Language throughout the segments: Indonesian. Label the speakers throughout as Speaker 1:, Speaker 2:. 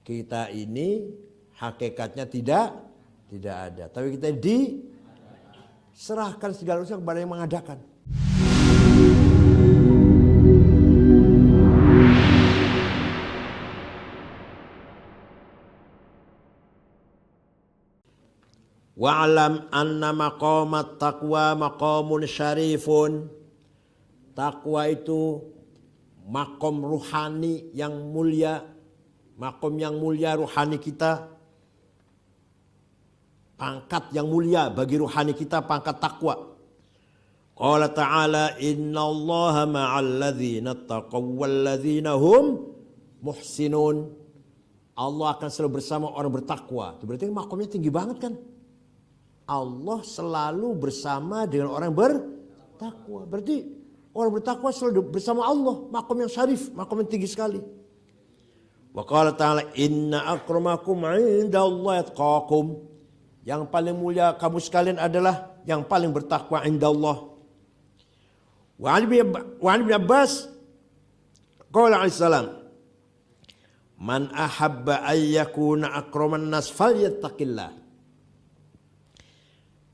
Speaker 1: Kita ini hakikatnya tidak ada. Tapi kita diserahkan segala urusan kepada yang mengadakan. Wa'lam anna maqamat taqwa maqamun syarifun. Takwa itu makom ruhani yang mulia, makom yang mulia ruhani kita, pangkat yang mulia bagi ruhani kita, pangkat takwa. Qala ta'ala innallaha ma'al ladzina taqaw wal ladzina hum muhsinun. Allah akan selalu bersama orang bertakwa. Itu berarti makomnya tinggi banget kan? Allah selalu bersama dengan orang bertakwa. Berarti orang bertakwa selalu bersama Allah. Makom yang syarif, makom yang tinggi sekali. Wa qala ta'ala inna akramakum 'indallahi atqakum. Yang paling mulia kamu sekalian adalah yang paling bertakwa indallah. Wa 'an Ibn Abbas qala alaihi salam man ahabba ay yakuna akraman nas falyattaqillah.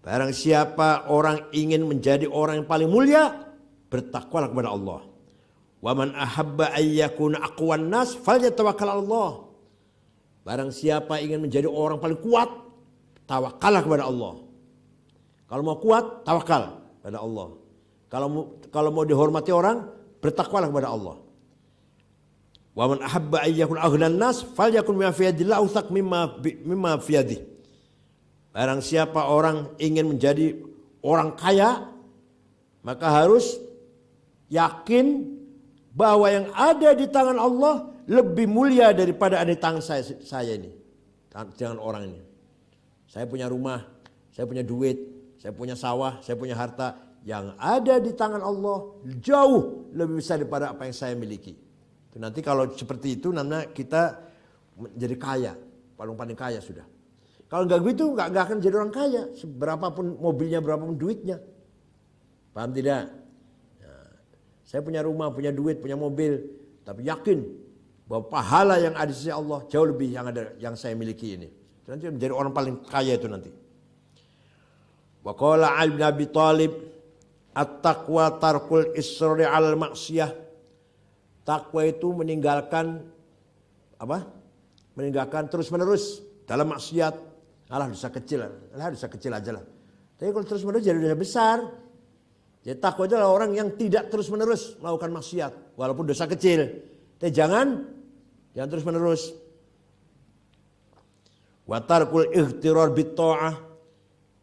Speaker 1: Barang siapa orang ingin menjadi orang yang paling mulia, bertakwalah kepada Allah. Wa man ahabba ayyakuna aqwan nas falyatawakkal 'ala Allah. Barang siapa ingin menjadi orang paling kuat, tawakallah kepada Allah. Kalau mau kuat, tawakal kepada Allah. Kalau mau dihormati orang, bertakwalah kepada Allah. Wa man ahabba ayyakuna aghnan nas falyakun mimma fi yadillah awthaq mimma fi yadihi. Barang siapa orang ingin menjadi orang kaya, maka harus yakin bahwa yang ada di tangan Allah lebih mulia daripada ada di tangan saya ini. Jangan orang ini. Saya punya rumah, saya punya duit, saya punya sawah, saya punya harta. Yang ada di tangan Allah jauh lebih besar daripada apa yang saya miliki. Nanti kalau seperti itu namanya kita menjadi kaya, paling kaya sudah. Kalau nggak gitu nggak akan jadi orang kaya. Berapapun mobilnya, berapapun duitnya. Paham tidak? Nah, saya punya rumah, punya duit, punya mobil. Tapi yakin bahwa pahala yang ada di sisi Allah jauh lebih yang saya miliki ini. Nanti menjadi orang paling kaya itu nanti. Wa qala Ali bin Abi Thalib at-taqwa tarkul isri 'alal maksiyah. Takwa itu meninggalkan apa? Meninggalkan terus-menerus dalam maksiat. Alah dosa kecil aja lah. Tapi kalau terus menerus jadi dosa besar. Jadi takwa itu adalah orang yang tidak terus menerus melakukan maksiat. Walaupun dosa kecil. Tapi jangan terus menerus. Wa tarkul ightirar bit ta'ah.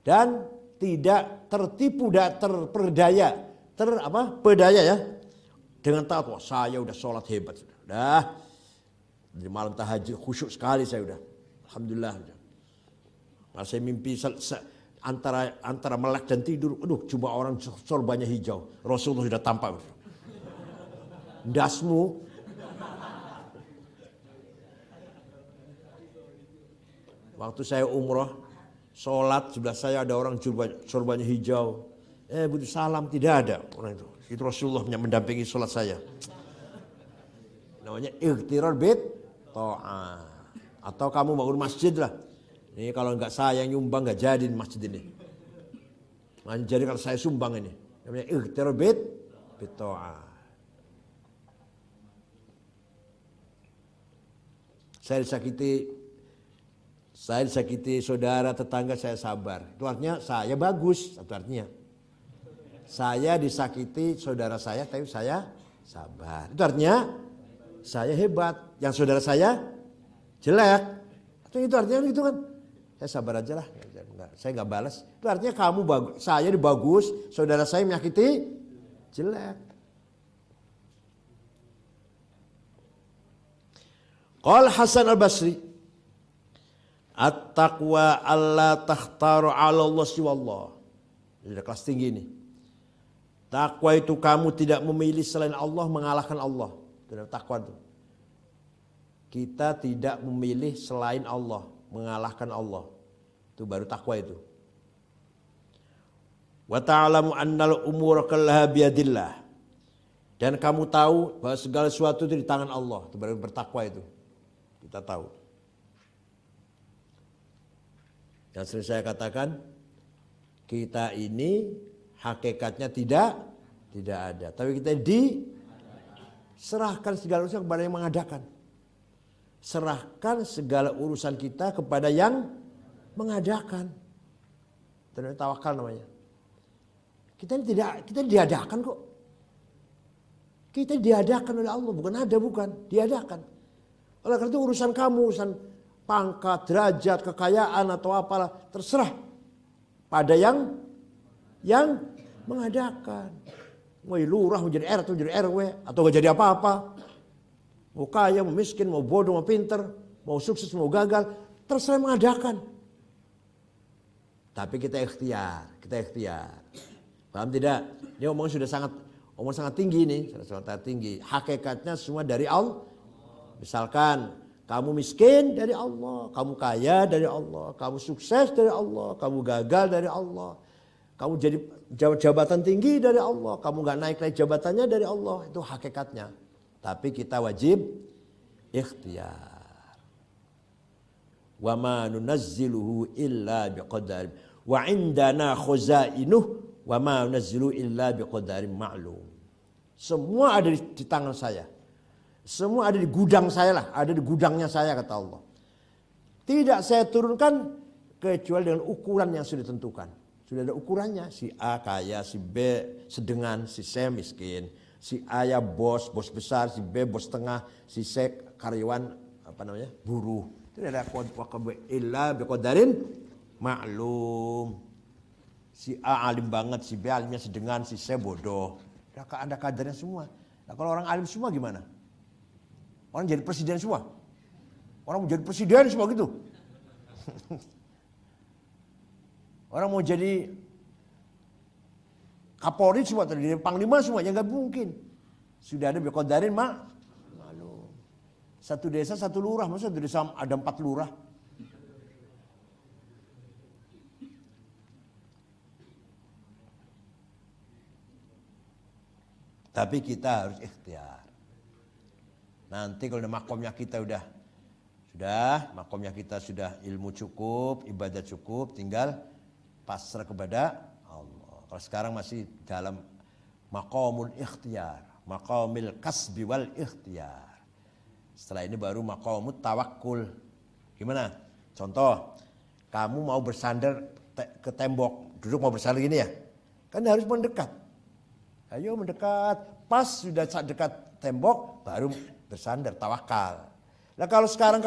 Speaker 1: Dan tidak tertipu, tidak terperdaya. Pedaya ya. Dengan taat. Wah saya udah sholat hebat. Udah. Di malam tahajud khusyuk sekali saya udah. Alhamdulillah. Nah, saya mimpi antara melek dan tidur. Aduh, cuma orang sorbannya hijau. Rasulullah sudah tampak. Dasmu. Waktu saya umroh, sholat sebelah saya ada orang sorbannya hijau. Butuh salam, tidak ada orang itu. Itu Rasulullah yang mendampingi sholat saya. Namanya ightirar bit ta'ah. Atau kamu bangun masjid lah. Ini kalau nggak saya yang nyumbang nggak jadi masjid ini. Jadi kalau saya sumbang ini. Namanya ightirar bit ta'ah. Saya disakiti saudara tetangga saya sabar. Itu artinya saya bagus. Itu artinya. Saya disakiti saudara saya tapi saya sabar. Itu artinya saya hebat. Yang saudara saya jelek. Itu artinya gitu kan. Saya sabar aja lah. Saya nggak balas. Itu artinya kamu bagus. Saya bagus. Saudara saya menyakiti jelek. Qala Hasan al-Basri. At-taqwa alla takhtaru 'ala Allah siwallah. Ini udah kelas tinggi ini. Takwa itu kamu tidak memilih selain Allah, mengalahkan Allah. Itu takwa itu. Kita tidak memilih selain Allah, mengalahkan Allah. Itu baru takwa itu. Wa ta'lamu annal umura kullaha biyadillah. Dan kamu tahu bahwa segala sesuatu itu di tangan Allah. Itu baru bertakwa itu. Kita tahu. Yang sering saya katakan, kita ini hakikatnya tidak ada. Tapi kita diserahkan segala urusan kepada yang mengadakan. Serahkan segala urusan kita kepada yang mengadakan. Itu tawakal namanya. Kita diadakan kok. Kita diadakan oleh Allah, bukan diadakan. Oleh karena itu urusan kamu, urusan pangkat, derajat, kekayaan atau apalah, terserah pada yang mengadakan. Mau lurah, mau jadi RT, mau jadi RW, atau gak jadi apa-apa. Mau kaya, mau miskin, mau bodoh, mau pinter, mau sukses, mau gagal, terserah mengadakan. Tapi kita ikhtiar. Paham tidak? Ini omong sangat tinggi nih, sangat tinggi. Hakikatnya semua dari Allah. Misalkan kamu miskin dari Allah, kamu kaya dari Allah, kamu sukses dari Allah, kamu gagal dari Allah, kamu jadi jabatan tinggi dari Allah, kamu gak naik jabatannya dari Allah, itu hakikatnya. Tapi kita wajib ikhtiar. Wa ma nunazziluhu illa biqadar. Wa indana khazainuh wa ma nunazzilu illa biqadarin ma'lum. Semua ada di tangan saya. Semua ada di gudang saya lah, ada di gudangnya saya kata Allah. Tidak saya turunkan kecuali dengan ukuran yang sudah ditentukan. Sudah ada ukurannya, si A kaya, si B sedengan, si C miskin. Si A ya bos besar, si B bos tengah, si C karyawan buruh. Itu ada illa biqadarin maklum. Si A alim banget, si B alimnya sedengan, si C bodoh. Ada kadarnya semua. Nah, kalau orang alim semua gimana? Orang jadi presiden semua. Orang mau jadi presiden semua gitu. Orang mau jadi Kapolri semua, terdiri panglima semua, ya nggak mungkin. Sudah ada biqadarin maklum. Satu desa satu lurah, masa satu desa ada 4 lurah? Tapi kita harus ikhtiar. Nanti kalau makomnya kita makomnya kita sudah ilmu cukup, ibadah cukup, tinggal pasrah kepada Allah. Kalau sekarang masih dalam maqamul ikhtiar, maqamil kasbi wal ikhtiar. Setelah ini baru maqamut tawakkul. Gimana? Contoh, kamu mau bersandar ke tembok, duduk mau bersandar gini ya. Kan harus mendekat. Ayo mendekat, pas sudah dekat tembok baru bersandar, tawakal. Nah kalau sekarang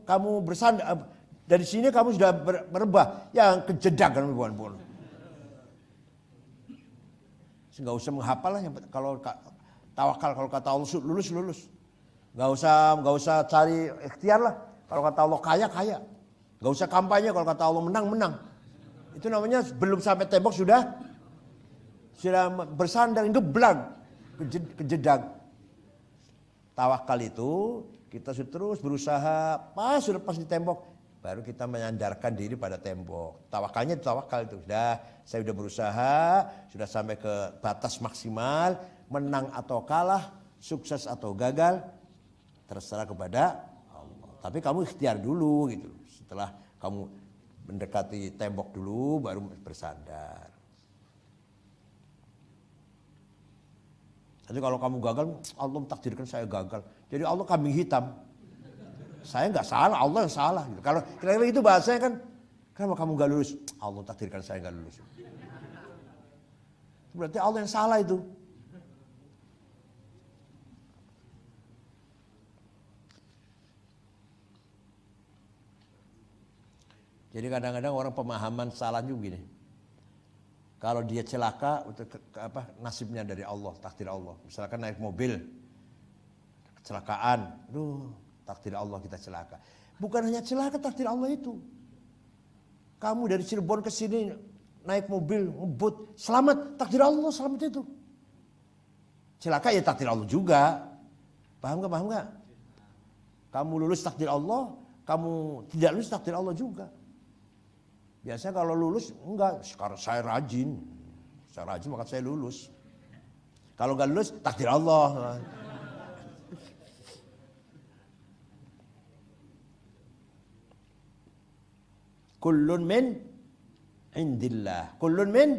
Speaker 1: kamu bersandar dari sini kamu sudah merebah, yang kejedak kan bukan. Nggak usah menghafal lah, kalau tawakal kalau kata Allah lulus. Nggak usah cari ikhtiar lah. Kalau kata Allah kaya. Nggak usah kampanye, kalau kata Allah menang. Itu namanya belum sampai tembok sudah bersandar, geblang, kejedak. Tawakal itu kita terus berusaha, sudah pas di tembok, baru kita menyandarkan diri pada tembok. Tawakalnya tawakal itu. Saya sudah berusaha, sudah sampai ke batas maksimal, menang atau kalah, sukses atau gagal, terserah kepada Allah. Tapi kamu ikhtiar dulu gitu. Setelah kamu mendekati tembok dulu, baru bersandar. Jadi kalau kamu gagal, Allah takdirkan saya gagal. Jadi Allah kambing hitam. Saya nggak salah, Allah yang salah. Kalau kira-kira itu bahasanya kan, kenapa kamu nggak lulus? Allah takdirkan saya nggak lulus. Berarti Allah yang salah itu. Jadi kadang-kadang orang pemahaman salah juga gini. Kalau dia celaka, nasibnya dari Allah, takdir Allah. Misalkan naik mobil, kecelakaan, takdir Allah kita celaka. Bukan hanya celaka, takdir Allah itu. Kamu dari Cirebon ke sini naik mobil, ngebut, selamat, takdir Allah, selamat itu. Celaka ya takdir Allah juga. Paham gak? Kamu lulus takdir Allah, kamu tidak lulus takdir Allah juga. Biasanya kalau lulus, enggak, sekarang saya rajin maka saya lulus. Kalau enggak lulus, takdir Allah. Kullun min indillah. Kullun min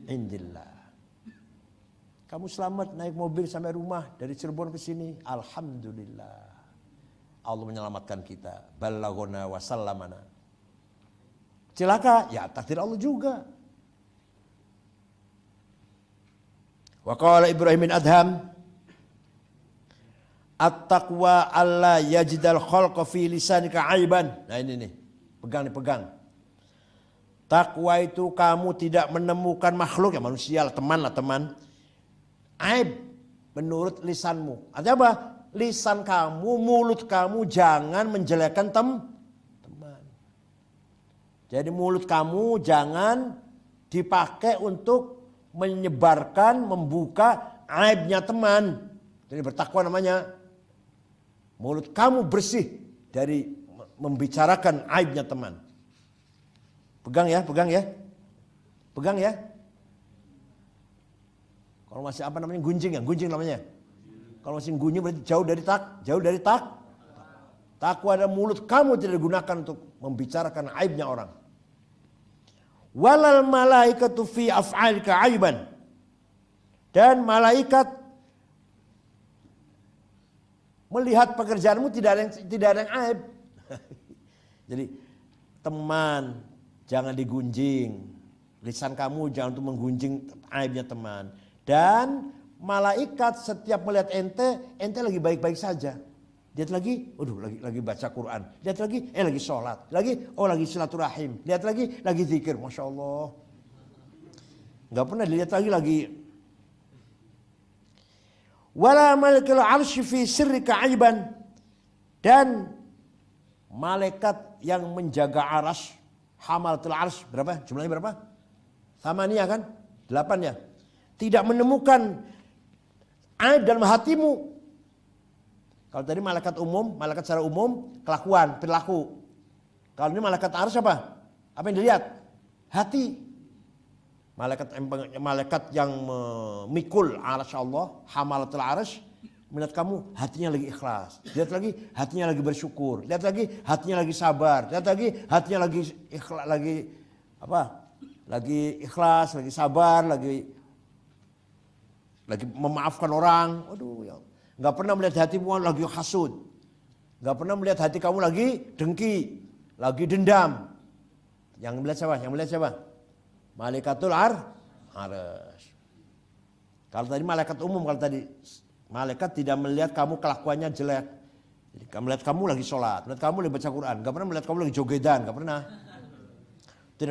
Speaker 1: indillah. Kamu selamat naik mobil sampai rumah dari Cirebon ke sini, alhamdulillah. Allah menyelamatkan kita. Ballaghona wa sallamana. Celaka, ya takdir Allah juga. Wa qala Ibrahim bin Adham, at-taqwa alla yajidal khalqa fi lisanika aiban. Nah ini nih, pegang nih, pegang. Takwa itu kamu tidak menemukan makhluk, ya manusia lah, teman, aib menurut lisanmu. Artinya apa? Lisan kamu, mulut kamu jangan menjelekkan teman. Jadi mulut kamu jangan dipakai untuk menyebarkan, membuka aibnya teman. Jadi bertakwa namanya. Mulut kamu bersih dari membicarakan aibnya teman. Pegang ya, pegang ya. Pegang ya. Kalau masih apa namanya, gunjing ya, gunjing namanya. Kalau masih gunjing berarti jauh dari takwa. Dan mulut kamu tidak digunakan untuk membicarakan aibnya orang. Walal malaikatu fi af'alika aiban. Dan malaikat melihat pekerjaanmu tidak ada yang aib. Jadi teman jangan digunjing. Lisan kamu jangan untuk menggunjing aibnya teman. Dan malaikat setiap melihat ente lagi baik-baik saja. Lihat lagi, lagi baca Quran. Lihat lagi, lagi sholat. Lagi silaturahim. Lihat lagi zikir. Masya Allah. Gak pernah dilihat lagi. Wala malikul arsy fi sirrika aiban. Dan malaikat yang menjaga arsy, hamalatul arsy, berapa? Jumlahnya berapa? Thamaniyah kan? 8 ya. Tidak menemukan aib dalam hatimu. Kalau tadi malaikat umum, malaikat secara umum, kelakuan, perilaku. Kalau ini malaikat arsy apa? Apa yang dilihat? Hati. Malaikat yang memikul arsy Allah, hamalatul arsy, melihat kamu hatinya lagi ikhlas. Lihat lagi hatinya lagi bersyukur. Lihat lagi hatinya lagi sabar. Lihat lagi hatinya lagi ikhlas, lagi ikhlas, lagi sabar, lagi memaafkan orang. Aduh ya. Gak pernah melihat hatimu lagi hasud. Gak pernah melihat hati kamu lagi dengki, lagi dendam. Yang melihat siapa? Malaikatul arsy. Kalau tadi malaikat umum, kalau tadi malaikat tidak melihat kamu kelakuannya jelek. Jadi melihat kamu lagi sholat, melihat kamu lagi baca Quran. Gak pernah melihat kamu lagi jogedan, gak pernah. Itu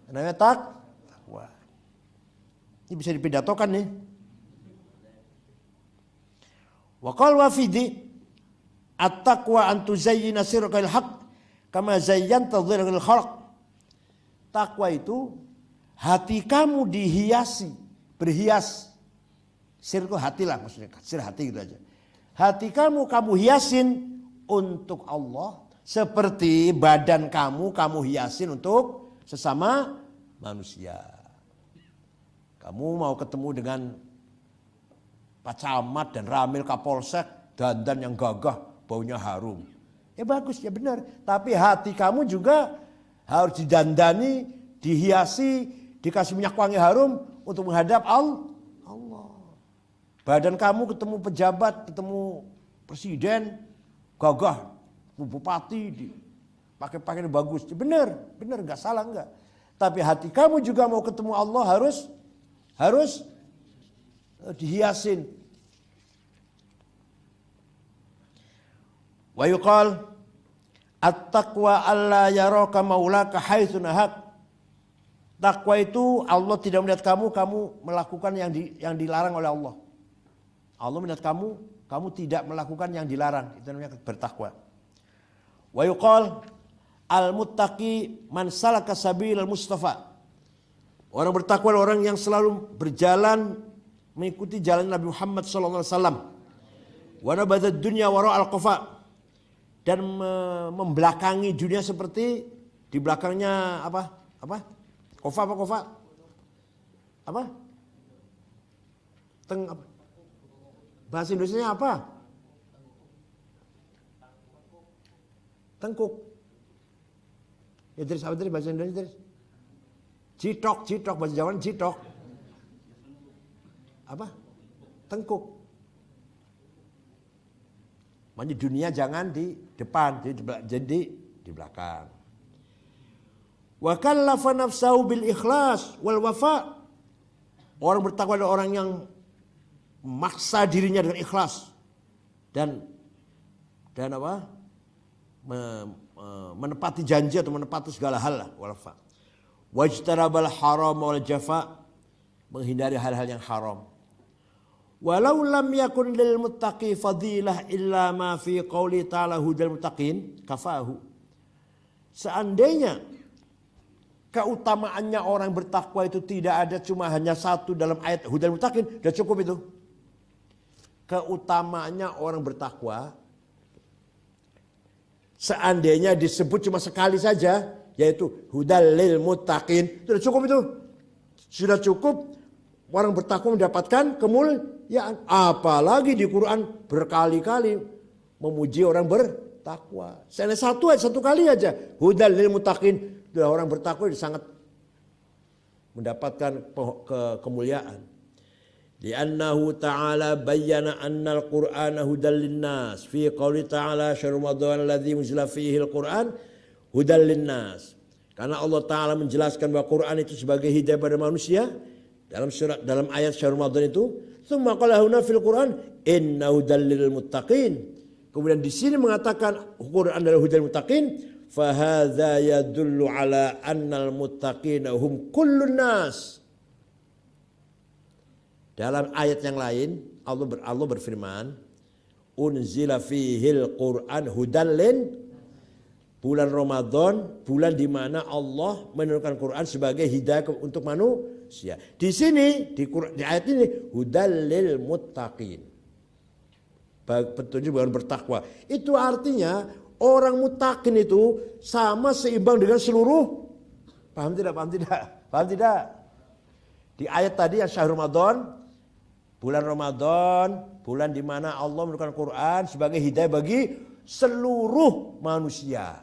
Speaker 1: namanya takwa. Ini bisa dipidatokan nih. Wa qal wafidi at-taqwa an tuzayyina sirraka al-haq kama zayyanta dhirral khalq. Takwa itu hati kamu dihiasi, berhias. Sir itu hati lah maksudnya, sir hati gitu aja. Hati kamu hiasin untuk Allah seperti badan kamu hiasin untuk sesama manusia. Kamu mau ketemu dengan Pak Camat dan Ramil Kapolsek, dandan yang gagah, baunya harum. Ya bagus, ya benar. Tapi hati kamu juga harus didandani, dihiasi, dikasih minyak wangi harum untuk menghadap Allah. Badan kamu ketemu pejabat, ketemu presiden, gagah, bupati, pakai pakaian bagus. Ya benar, nggak salah nggak. Tapi hati kamu juga mau ketemu Allah harus dihiasin. Wa yuqal at-taqwa alla yaraka maulaka haitsu nahak. Takwa itu Allah tidak melihat kamu melakukan yang dilarang oleh Allah. Allah melihat kamu tidak melakukan yang dilarang. Itu namanya bertakwa. Wa yuqal al-muttaqi man salaka sabilal mustafa. Orang bertakwa adalah orang yang selalu berjalan mengikuti jalan Nabi Muhammad SAW. Wa nabadad dunya wara'al qafa. Dan membelakangi dunia seperti di belakangnya apa? Kofa? Apa? Bahasa Indonesianya apa? Tengkuk. Idris apa tadi bahasa Indonesia Idris? Citok bahasa Jawa citok. Apa? Tengkuk. Makanya dunia jangan di depan, jadi di belakang. Wa kallafa nafsahu bil ikhlas wal wafa. Orang bertakwa adalah orang yang memaksa dirinya dengan ikhlas dan apa? Menepati janji atau menepati segala hal lah, wal wafa. Wajtarabal haram wal jafa, menghindari hal-hal yang haram. Walau lam yakun lil muttaqi fadilah illa ma fi qouli ta'ala hudal muttaqin kafahu. Seandainya keutamaannya orang bertakwa itu tidak ada cuma hanya satu dalam ayat hudal muttaqin, sudah cukup itu. Keutamaannya orang bertakwa seandainya disebut cuma sekali saja, yaitu hudal lil muttaqin, sudah cukup itu. Sudah cukup orang bertakwa mendapatkan kemuliaan. Apalagi di Quran berkali-kali memuji orang bertakwa. Seandainya satu kali aja hudal lil muttaqin, sudah orang bertakwa sangat mendapatkan kemuliaan. Li'annahu ta'ala bayyana anna al-Qur'ana hudal linnas fi qouli ta'ala syahrul ramadan alladzi unzila fihi al-Qur'an hudal linnas. Karena Allah Ta'ala menjelaskan bahwa Quran itu sebagai hidayah pada manusia dalam ayat syahrul ramadan itu. Tsumma qala huna fil Qur'an innahu hudal lil muttaqin. Kemudian di sini mengatakan Quran adalah hudal muttaqin, fa hadza yadullu ala annal muttaqina hum kullun nas. Dalam ayat yang lain Allah berfirman, unzila fihil Qur'an hudal lin, bulan Ramadan, bulan di mana Allah menurunkan Quran sebagai hidayah untuk manusia. Di sini di ayat ini hudal lil muttaqin, petunjuk orang bertakwa. Itu artinya orang muttaqin itu sama seimbang dengan seluruh. Paham tidak? Di ayat tadi yang syahrul Ramadan, bulan Ramadan, bulan di mana Allah menurunkan Quran sebagai hidayah bagi seluruh manusia.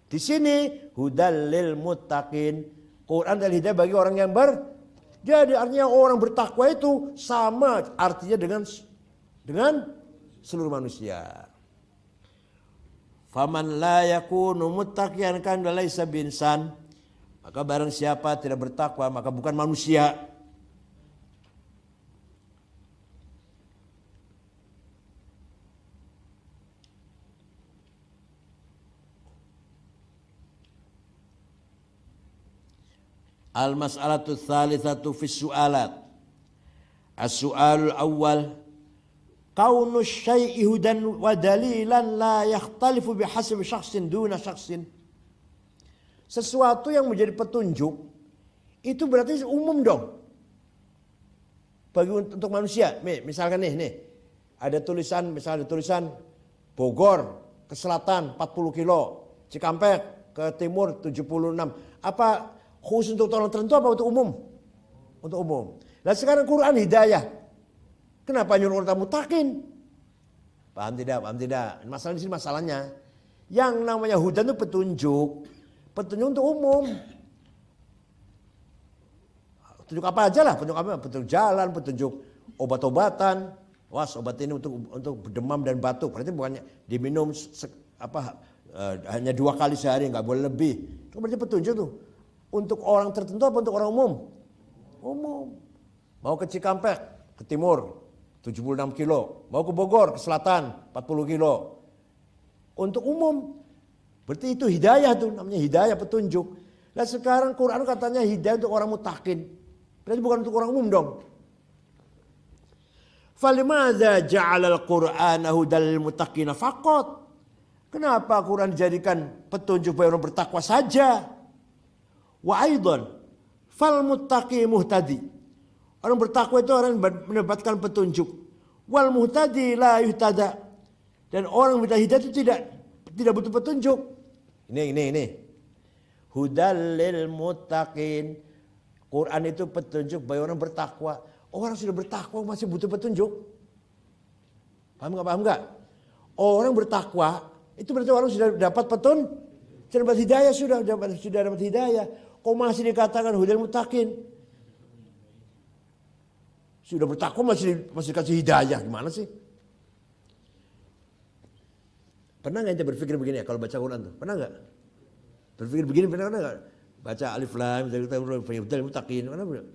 Speaker 1: Di sini hudal lil muttaqin, Quran adalah hidayah bagi orang yang jadi artinya orang bertakwa itu sama artinya dengan seluruh manusia. Faman la yakunu muttaqiyan kan laisa binsan, maka barang siapa tidak bertakwa maka bukan manusia. Al-mas'alatu tsalitsatu fi su'alat. As-su'alul awwal kaunu syai'i hudan wa dalilan la yakhtalifu bihasbi syakhsin duna syakhsin. Sesuatu yang menjadi petunjuk itu berarti umum dong bagi untuk manusia. Misalkan nih ada tulisan, misalnya ada tulisan Bogor ke selatan 40 kilo, Cikampek ke timur 76. Apa khusus untuk orang tertentu apa untuk umum? Untuk umum. Nah sekarang Quran hidayah. Kenapa nyuruh orang muttaqin? Paham tidak? Masalah di sini masalahnya. Yang namanya hudan itu petunjuk. Petunjuk untuk umum. Petunjuk apa aja lah. Petunjuk jalan, petunjuk obat-obatan. Obat ini untuk demam dan batuk. Berarti bukannya diminum hanya 2 kali sehari, nggak boleh lebih. Itu berarti petunjuk tuh. Untuk orang tertentu apa untuk orang umum? Umum. Mau ke Cikampek, ke timur 76 kilo. Mau ke Bogor, ke selatan 40 kilo. Untuk umum. Berarti itu hidayah tuh, namanya hidayah petunjuk. Nah sekarang Quran katanya hidayah untuk orang muttaqin. Berarti bukan untuk orang umum dong. Falimadza ja'ala al-Qur'ana hudal lil muttaqina faqat. Kenapa Quran dijadikan petunjuk bagi orang bertakwa saja? Wa aidan fal muttaqi muhtadi. Orang bertakwa itu orang mendapatkan petunjuk. Wal muhtadi la yuhtada. Dan orang minta hidayah itu tidak butuh petunjuk. Ini. Hudal lil muttaqin. Quran itu petunjuk bagi orang bertakwa. Orang sudah bertakwa masih butuh petunjuk. Paham enggak? Orang bertakwa itu berarti orang sudah dapat dapat hidayah sudah dapat hidayah. Kok masih dikatakan hudal muttaqin? Sudah bertakwa masih kasih hidayah, gimana sih? Pernah nggak ente berpikir begini ya kalau baca Quran tuh? Pernah nggak? Berpikir begini pernah nggak? Baca alif lam hudal muttaqin, pernah nggak?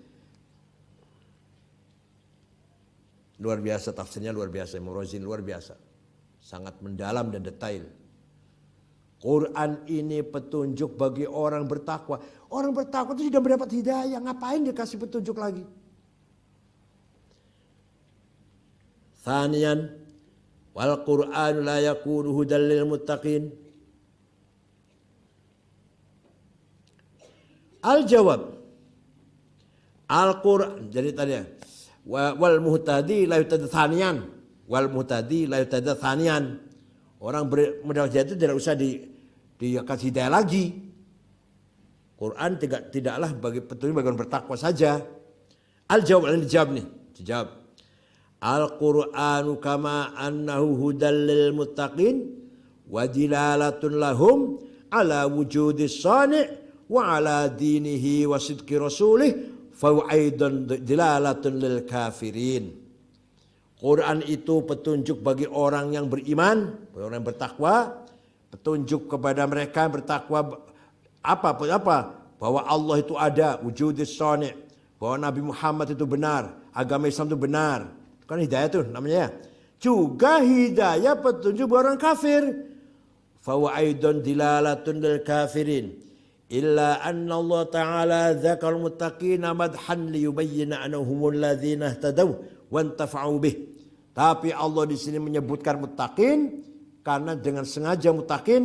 Speaker 1: Luar biasa tafsirnya, luar biasa, Imam Rozin luar biasa. Sangat mendalam dan detail. Quran ini petunjuk bagi orang bertakwa. Orang bertakwa itu sudah mendapat hidayah, ngapain dikasih petunjuk lagi? Thaniyan, wal Qur'an la yakunu hudal lil muttaqin. Al-jawab. Al-Qur'an, jadi tadi ya. Wal muhtadi la yutada thaniyan. Wal muhtadi la yutada thaniyan. Orang mendapat hidayah itu tidak usah dikasih hidayah lagi. Quran tidaklah bagi petunjuk bagi orang bertakwa saja. Al-jawab, ini dijawab nih. Dijawab. Al-Qur'anu kama annahu hudal lil muttaqin wa dilalatun lahum ala wujudis sani' wa ala dinihi wa sidqi rasulih fa aidan dilalatun lil kafirin. Quran itu petunjuk bagi orang yang beriman, orang yang bertakwa, petunjuk kepada mereka yang bertakwa apa bahwa Allah itu ada, wujudis shani', bahwa Nabi Muhammad itu benar, agama Islam itu benar. Kan hidayah itu namanya. Juga hidayah petunjuk bagi orang kafir. Fa aidan dilalatun lil kafirin. Illa anna Allah Ta'ala dzakar muttaqina madhan liyubayyana annahumul ladzina ihtadaw wantafa'u bih. Tapi Allah di sini menyebutkan muttaqin karena dengan sengaja muttaqin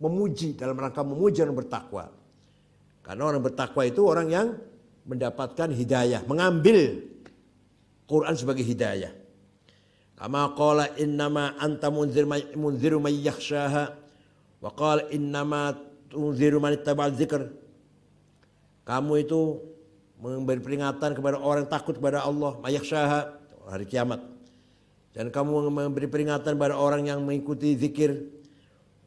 Speaker 1: memuji dalam rangka memuji orang bertakwa. Karena orang bertakwa itu orang yang mendapatkan hidayah, mengambil Quran sebagai hidayah. Kama qala innama anta munziru may yakhshaha wa qala innama tunziru man ittaba'a dzikr. Kamu itu memberi peringatan kepada orang takut kepada Allah, may yakhshaha, hari kiamat. Dan kamu memberi peringatan kepada orang yang mengikuti zikir.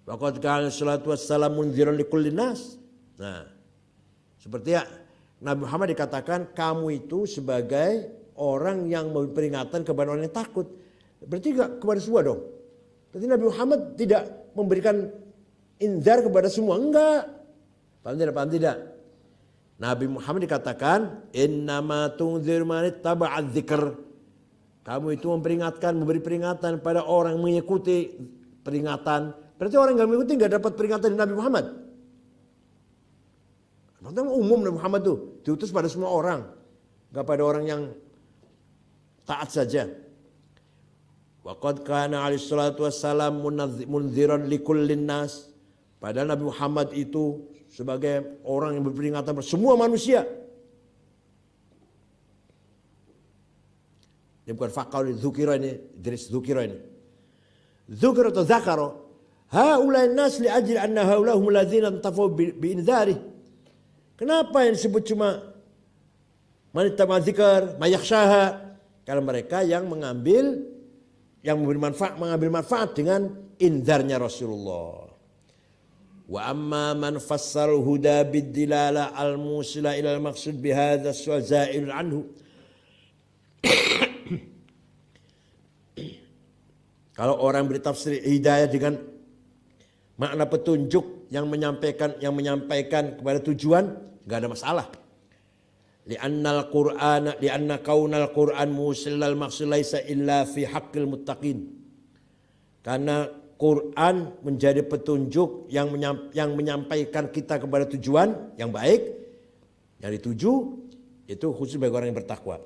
Speaker 1: Wa qad kana salatu wassalam munziran likulli nas. Nah, seperti ya Nabi Muhammad dikatakan kamu itu sebagai orang yang memberi peringatan kepada orang yang takut. Berarti enggak kepada semua dong. Berarti Nabi Muhammad tidak memberikan inzar kepada semua. Enggak. Paham tidak? Paham tidak? Nabi Muhammad dikatakan innama tunzir man ittaba'a dzikr. Kamu itu memberi peringatan pada orang yang mengikuti peringatan. Berarti orang yang mengikuti enggak dapat peringatan dari Nabi Muhammad. Maksudnya umum Nabi Muhammad itu diutus pada semua orang. Enggak pada orang yang taat saja. Wa qad kana alaihi salatu wassalam munziran likullin nas. Padahal Nabi Muhammad itu sebagai orang yang berperingatan pada semua manusia. Ini bukan fakal ini, dzukira ini, jenis dzukira ini. Dzukira atau zakara. Haulai nas li ajli anna haulahum alladzina intafu bi inzari. Kenapa yang disebut cuma man ittaba dzikr, may yakhshaha? Kalau mereka yang mengambil mengambil manfaat dengan inzarnya Rasulullah. Wa amma man fassara huda bid-dilala al-musila ila al-maqsud bi hadha as-su'al za'il anhu. Kalau orang beri tafsir hidayah dengan makna petunjuk yang menyampaikan kepada tujuan, enggak ada masalah. Li'anna kaunal Qur'an musilal maqsud laisa illa fi haqqil muttaqin. Karena Quran menjadi petunjuk yang menyampaikan kita kepada tujuan yang baik, yang dituju itu khusus bagi orang yang bertakwa.